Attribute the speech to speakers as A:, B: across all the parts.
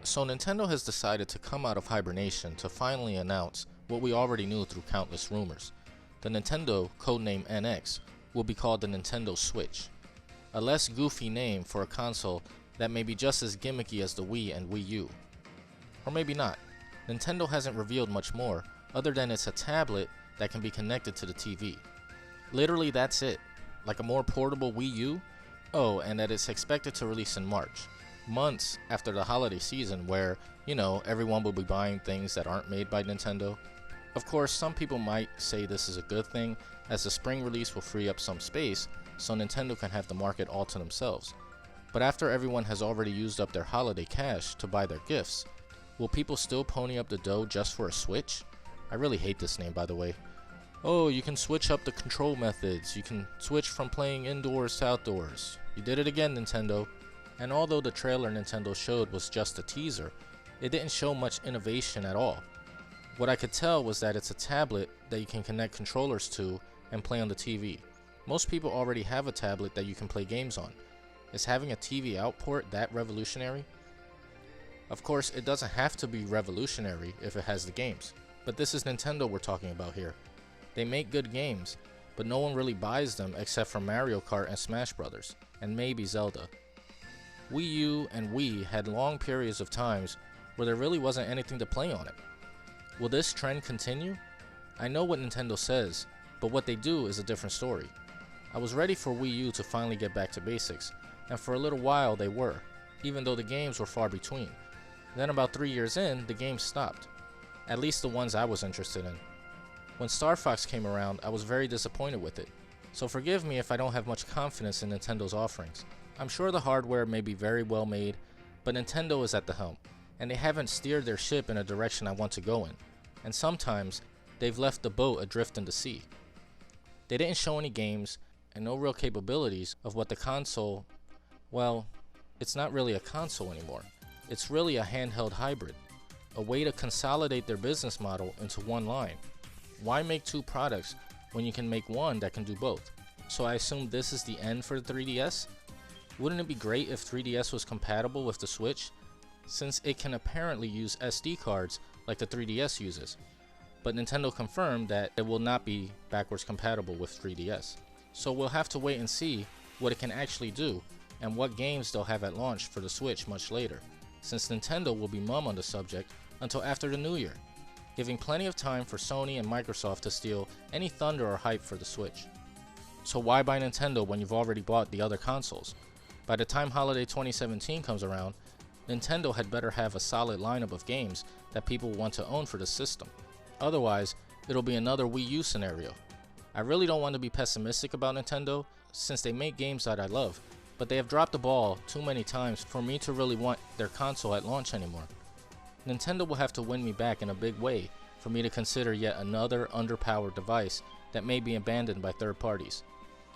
A: So Nintendo has decided to come out of hibernation to finally announce what we already knew through countless rumors. The Nintendo, codename NX, will be called the Nintendo Switch, a less goofy name for a console that may be just as gimmicky as the Wii and Wii U. Or maybe not. Nintendo hasn't revealed much more, other than it's a tablet that can be connected to the TV. Literally that's it, like a more portable Wii U. Oh, and that it's expected to release in March, months after the holiday season where, everyone will be buying things that aren't made by Nintendo. Of course, some people might say this is a good thing, as the spring release will free up some space so Nintendo can have the market all to themselves. But after everyone has already used up their holiday cash to buy their gifts, will people still pony up the dough just for a Switch? I really hate this name, by the way. Oh, you can switch up the control methods, you can switch from playing indoors to outdoors. You did it again, Nintendo. And although the trailer Nintendo showed was just a teaser, it didn't show much innovation at all. What I could tell was that it's a tablet that you can connect controllers to and play on the TV. Most people already have a tablet that you can play games on. Is having a TV outport that revolutionary? Of course, it doesn't have to be revolutionary if it has the games. But this is Nintendo we're talking about here. They make good games, but no one really buys them except for Mario Kart and Smash Brothers, and maybe Zelda. Wii U and Wii had long periods of times where there really wasn't anything to play on it. Will this trend continue? I know what Nintendo says, but what they do is a different story. I was ready for Wii U to finally get back to basics, and for a little while they were, even though the games were far between. Then about 3 years in, the games stopped. At least the ones I was interested in. When Star Fox came around, I was very disappointed with it, so forgive me if I don't have much confidence in Nintendo's offerings. I'm sure the hardware may be very well made, but Nintendo is at the helm, and they haven't steered their ship in a direction I want to go in, and sometimes they've left the boat adrift in the sea. They didn't show any games, and no real capabilities of what the console, well, it's not really a console anymore. It's really a handheld hybrid, a way to consolidate their business model into one line. Why make two products when you can make one that can do both? So I assume this is the end for the 3DS? Wouldn't it be great if 3DS was compatible with the Switch, since it can apparently use SD cards like the 3DS uses? But Nintendo confirmed that it will not be backwards compatible with 3DS. So we'll have to wait and see what it can actually do and what games they'll have at launch for the Switch much later, since Nintendo will be mum on the subject until after the new year, giving plenty of time for Sony and Microsoft to steal any thunder or hype for the Switch. So why buy Nintendo when you've already bought the other consoles? By the time holiday 2017 comes around, Nintendo had better have a solid lineup of games that people want to own for the system. Otherwise, it'll be another Wii U scenario. I really don't want to be pessimistic about Nintendo, since they make games that I love, but they have dropped the ball too many times for me to really want their console at launch anymore. Nintendo will have to win me back in a big way for me to consider yet another underpowered device that may be abandoned by third parties.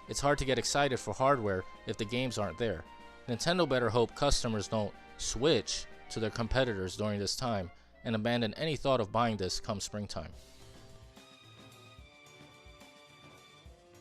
A: It's hard to get excited for hardware if the games aren't there. Nintendo better hope customers don't switch to their competitors during this time and abandon any thought of buying this come springtime.